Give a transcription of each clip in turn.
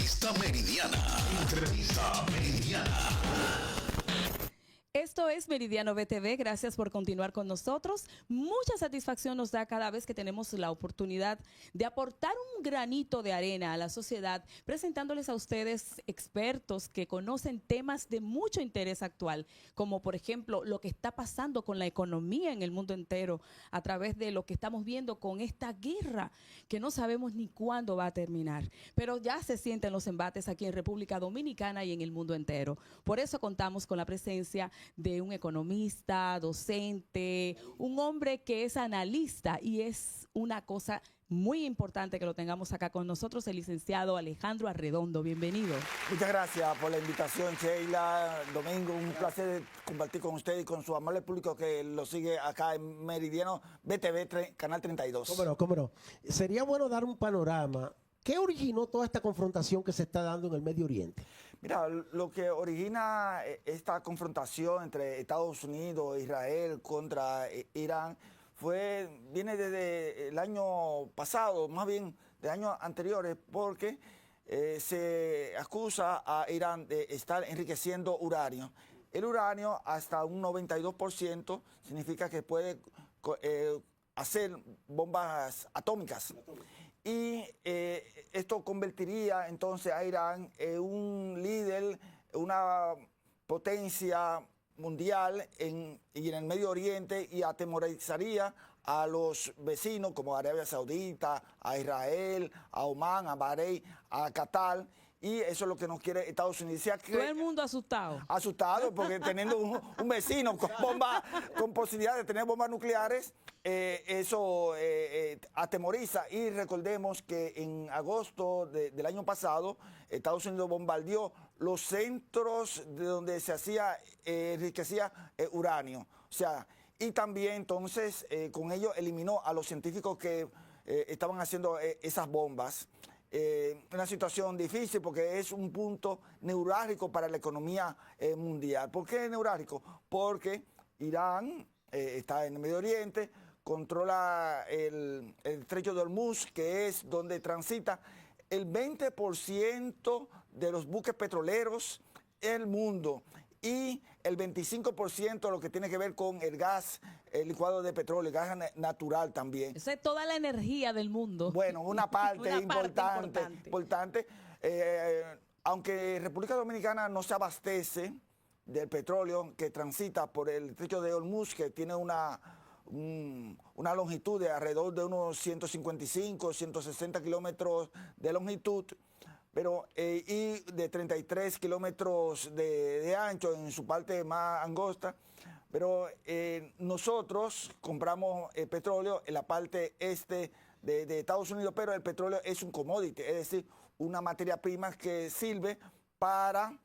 Entrevista Meridiana. Entrevista Meridiana. Esto es Meridiano BTV, gracias por continuar con nosotros. Mucha satisfacción nos da cada vez que tenemos la oportunidad de aportar un granito de arena a la sociedad, presentándoles a ustedes expertos que conocen temas de mucho interés actual, como por ejemplo lo que está pasando con la economía en el mundo entero, a través de lo que estamos viendo con esta guerra, que no sabemos ni cuándo va a terminar, pero ya se sienten los embates aquí en República Dominicana y en el mundo entero. Por eso contamos con la presencia de un economista, docente, un hombre que es analista, y es una cosa muy importante que lo tengamos acá con nosotros, el licenciado Alejandro Arredondo. Bienvenido. Muchas gracias por la invitación, Sheila. Domingo, un placer compartir con usted y con su amable público que lo sigue acá en Meridiano BTV, Canal 32. Cómo no. Sería bueno dar un panorama. ¿Qué originó toda esta confrontación que se está dando en el Medio Oriente? Mira, lo que origina esta confrontación entre Estados Unidos e Israel contra Irán viene desde el año pasado, más bien de años anteriores, porque se acusa a Irán de estar enriqueciendo uranio. El uranio hasta un 92% significa que puede hacer bombas atómicas. Y esto convertiría entonces a Irán en un líder, una potencia mundial en el Medio Oriente, y atemorizaría a los vecinos como Arabia Saudita, a Israel, a Omán, a Bahrein, a Qatar. Y eso es lo que nos quiere Estados Unidos. Todo el mundo asustado. Asustado, porque teniendo un vecino con posibilidad de tener bombas nucleares, eso atemoriza. Y recordemos que en agosto del año pasado, Estados Unidos bombardeó los centros de donde se enriquecía uranio. O sea, y también entonces con ello eliminó a los científicos que estaban haciendo esas bombas. Una situación difícil porque es un punto neurálgico para la economía mundial. ¿Por qué neurálgico? Porque Irán está en el Medio Oriente, controla el estrecho de Hormuz, que es donde transita el 20% de los buques petroleros en el mundo, y el 25% de lo que tiene que ver con el gas, el licuado de petróleo, el gas natural también. Esa es toda la energía del mundo. Bueno, una parte importante. importante. Aunque República Dominicana no se abastece del petróleo que transita por el estrecho de Hormuz, que tiene una longitud de alrededor de unos 155, 160 kilómetros de longitud, pero y de 33 kilómetros de ancho en su parte más angosta. Pero nosotros compramos petróleo en la parte este de Estados Unidos, pero el petróleo es un commodity, es decir, una materia prima que sirve para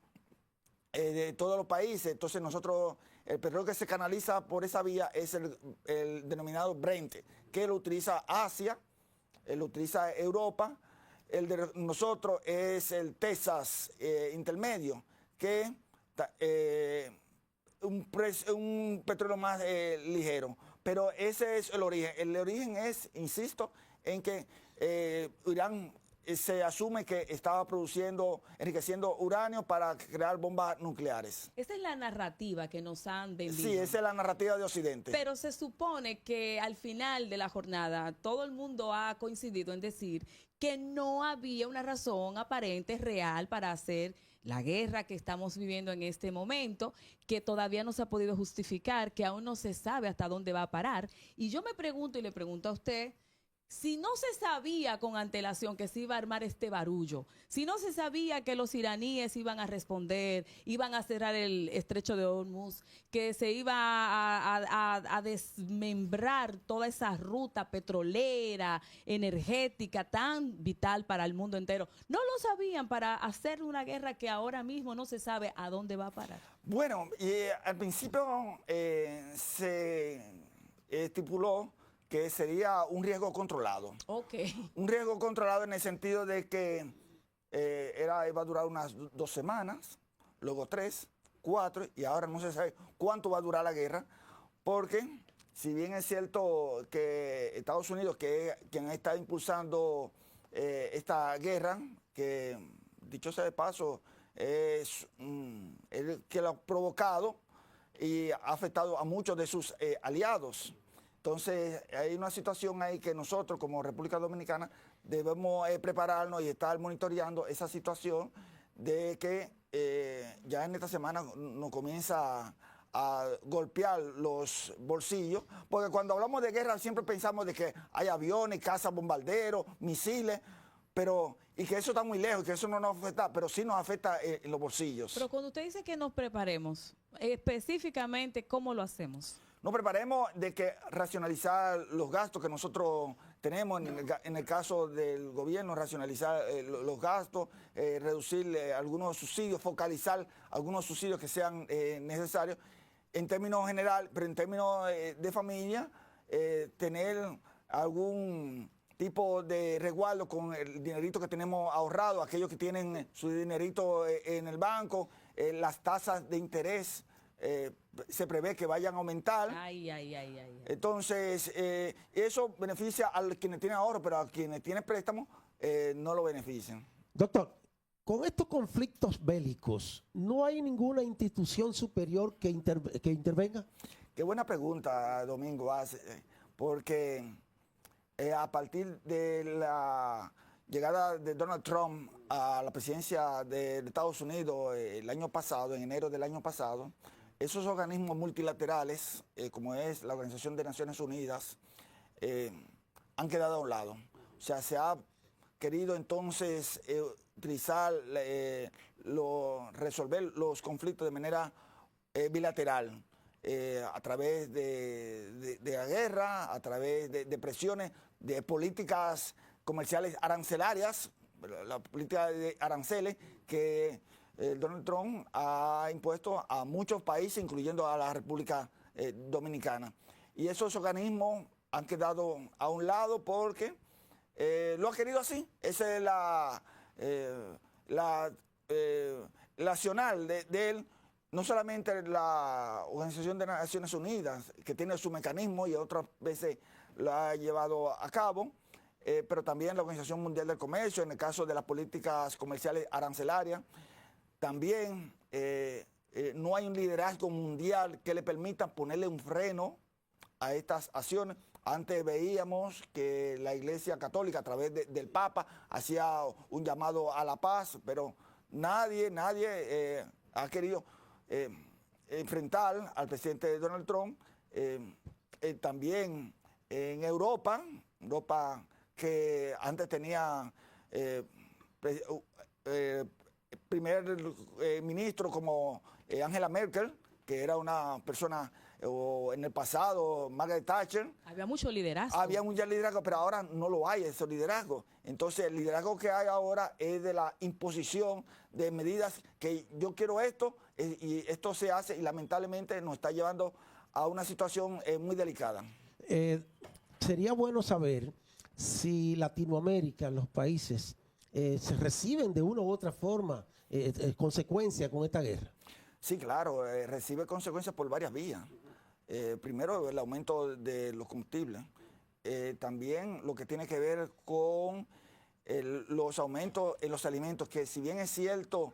de todos los países. Entonces nosotros, el petróleo que se canaliza por esa vía es el denominado Brent, que lo utiliza Asia, lo utiliza Europa. El de nosotros es el Texas intermedio, que un petróleo más ligero. Pero ese es el origen. El origen es, insisto, en que Irán se asume que estaba enriqueciendo uranio para crear bombas nucleares. Esa es la narrativa que nos han vendido. Sí, esa es la narrativa de Occidente. Pero se supone que al final de la jornada todo el mundo ha coincidido en decir que no había una razón aparente, real, para hacer la guerra que estamos viviendo en este momento, que todavía no se ha podido justificar, que aún no se sabe hasta dónde va a parar. Y yo me pregunto y le pregunto a usted, si no se sabía con antelación que se iba a armar este barullo, si no se sabía que los iraníes iban a responder, iban a cerrar el estrecho de Hormuz, que se iba a desmembrar toda esa ruta petrolera, energética, tan vital para el mundo entero, no lo sabían para hacer una guerra que ahora mismo no se sabe a dónde va a parar. Bueno, al principio se estipuló que sería un riesgo controlado. Ok. Un riesgo controlado en el sentido de que iba a durar unas 2 semanas, luego 3, 4, y ahora no se sabe cuánto va a durar la guerra, porque si bien es cierto que Estados Unidos, que es quien está impulsando esta guerra, que dicho sea de paso, es el que lo ha provocado y ha afectado a muchos de sus aliados. Entonces, hay una situación ahí que nosotros como República Dominicana debemos prepararnos y estar monitoreando esa situación de que ya en esta semana nos comienza a golpear los bolsillos, porque cuando hablamos de guerra siempre pensamos de que hay aviones, cazas, bombarderos, misiles, pero y que eso está muy lejos, que eso no nos afecta, pero sí nos afecta en los bolsillos. Pero cuando usted dice que nos preparemos, específicamente, ¿cómo lo hacemos? Nos preparemos de que racionalizar los gastos que nosotros tenemos, en el caso del gobierno, racionalizar los gastos, reducir algunos subsidios, focalizar algunos subsidios que sean necesarios en términos general, pero en términos de familia, tener algún tipo de resguardo con el dinerito que tenemos ahorrado, aquellos que tienen su dinerito en el banco, las tasas de interés se prevé que vayan a aumentar. Entonces, eso beneficia a quienes tienen ahorro, pero a quienes tienen préstamos no lo benefician. Doctor, con estos conflictos bélicos, ¿no hay ninguna institución superior que intervenga? Qué buena pregunta, Domingo, hace, porque a partir de la llegada de Donald Trump a la presidencia de Estados Unidos el año pasado, en enero del año pasado, esos organismos multilaterales, como es la Organización de Naciones Unidas, han quedado a un lado. O sea, se ha querido entonces utilizar, resolver los conflictos de manera bilateral, a través de la guerra, a través de presiones, de políticas comerciales arancelarias, la política de aranceles que Donald Trump ha impuesto a muchos países, incluyendo a la República Dominicana. Y esos organismos han quedado a un lado porque lo ha querido así. Esa es la nacional de él. No solamente la Organización de Naciones Unidas, que tiene su mecanismo y otras veces lo ha llevado a cabo, pero también la Organización Mundial del Comercio, en el caso de las políticas comerciales arancelarias. También no hay un liderazgo mundial que le permita ponerle un freno a estas acciones. Antes veíamos que la Iglesia Católica, a través del Papa, hacía un llamado a la paz, pero nadie ha querido enfrentar al presidente Donald Trump. También en Europa que antes tenía primer ministro como Angela Merkel, que era una persona, o en el pasado Margaret Thatcher. Había mucho liderazgo. Había mucho liderazgo, pero ahora no lo hay, ese liderazgo. Entonces el liderazgo que hay ahora es de la imposición de medidas que yo quiero esto y esto se hace, y lamentablemente nos está llevando a una situación muy delicada. Sería bueno saber si Latinoamérica, los países, se reciben de una u otra forma consecuencias con esta guerra. Sí, claro, recibe consecuencias por varias vías. Primero, el aumento de los combustibles. También lo que tiene que ver con los aumentos en los alimentos, que si bien es cierto,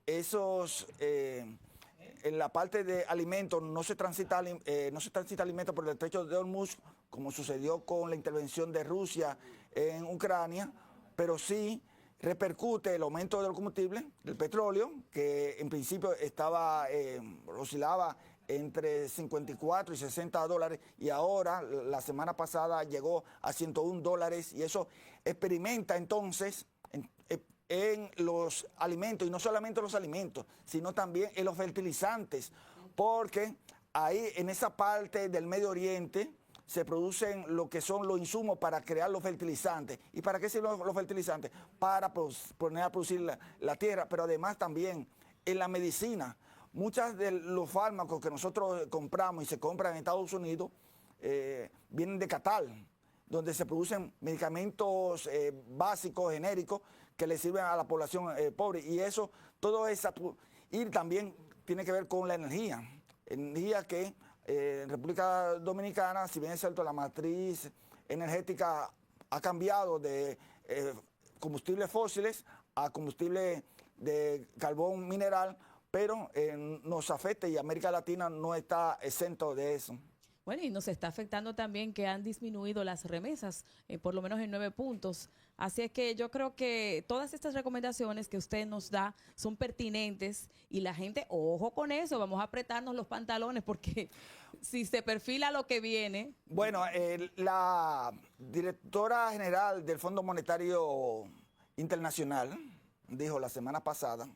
esos en la parte de alimentos no se transita alimentos por el estrecho de Hormuz, como sucedió con la intervención de Rusia en Ucrania, pero sí repercute el aumento de los combustibles, del petróleo, que en principio oscilaba entre 54 y 60 dólares, y ahora, la semana pasada, llegó a 101 dólares, y eso experimenta entonces en los alimentos, y no solamente los alimentos, sino también en los fertilizantes, porque ahí en esa parte del Medio Oriente se producen lo que son los insumos para crear los fertilizantes. ¿Y para qué sirven los fertilizantes? Para poner a producir la tierra, pero además también en la medicina. Muchos de los fármacos que nosotros compramos y se compran en Estados Unidos vienen de Qatar, donde se producen medicamentos básicos, genéricos, que le sirven a la población pobre. Y eso, todo eso, y también tiene que ver con la energía. Energía que en República Dominicana, si bien es cierto, la matriz energética ha cambiado de combustibles fósiles a combustible de carbón mineral, pero nos afecta y América Latina no está exento de eso. Bueno, y nos está afectando también que han disminuido las remesas, por lo menos en 9 puntos. Así es que yo creo que todas estas recomendaciones que usted nos da son pertinentes y la gente, ojo con eso, vamos a apretarnos los pantalones porque si se perfila lo que viene. Bueno, la directora general del Fondo Monetario Internacional dijo la semana pasada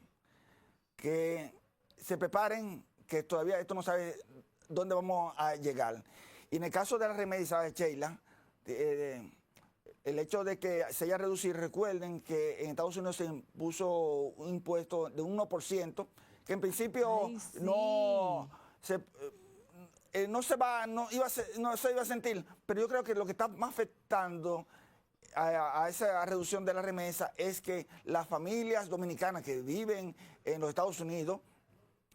que se preparen, que todavía esto no sabe dónde vamos a llegar. Y en el caso de la remesa, Sheila, el hecho de que se haya reducido, recuerden que en Estados Unidos se impuso un impuesto de un 1%, que en principio sí. no se iba a sentir, pero yo creo que lo que está más afectando a esa reducción de la remesa es que las familias dominicanas que viven en los Estados Unidos,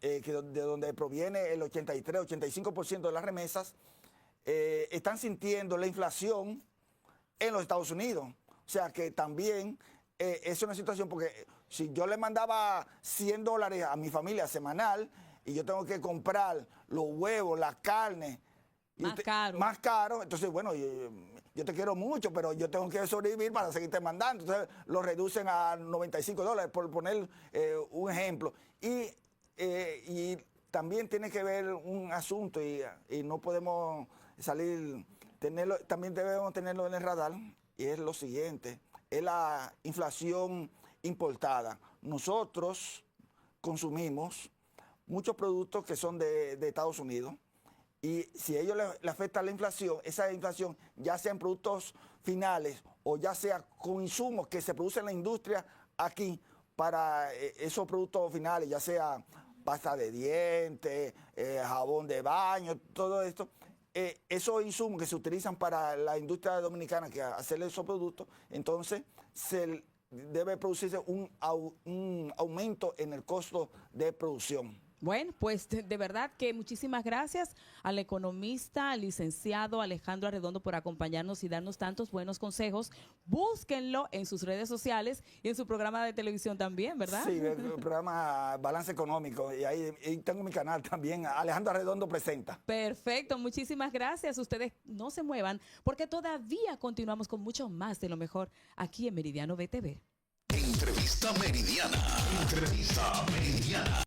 de donde proviene el 83-85% de las remesas, están sintiendo la inflación en los Estados Unidos. O sea que también es una situación, porque si yo le mandaba $100 a mi familia semanal y yo tengo que comprar los huevos, la carne, más caro, entonces bueno, yo te quiero mucho, pero yo tengo que sobrevivir para seguirte mandando. Entonces lo reducen a $95, por poner un ejemplo. Y también tiene que ver un asunto y no podemos también debemos tenerlo en el radar, y es lo siguiente, es la inflación importada. Nosotros consumimos muchos productos que son de Estados Unidos, y si a ellos les afecta la inflación, esa inflación ya sea en productos finales o ya sea con insumos que se producen en la industria aquí para esos productos finales, ya sea pasta de dientes, jabón de baño, todo esto, esos insumos que se utilizan para la industria dominicana que hacer esos productos, entonces debe producirse un aumento en el costo de producción. Bueno, pues de verdad que muchísimas gracias al economista, al licenciado Alejandro Arredondo por acompañarnos y darnos tantos buenos consejos. Búsquenlo en sus redes sociales y en su programa de televisión también, ¿verdad? Sí, el programa Balance Económico, y ahí tengo mi canal también, Alejandro Arredondo Presenta. Perfecto, muchísimas gracias. Ustedes no se muevan porque todavía continuamos con mucho más de lo mejor aquí en Meridiano BTV. Entrevista Meridiana. Entrevista Meridiana.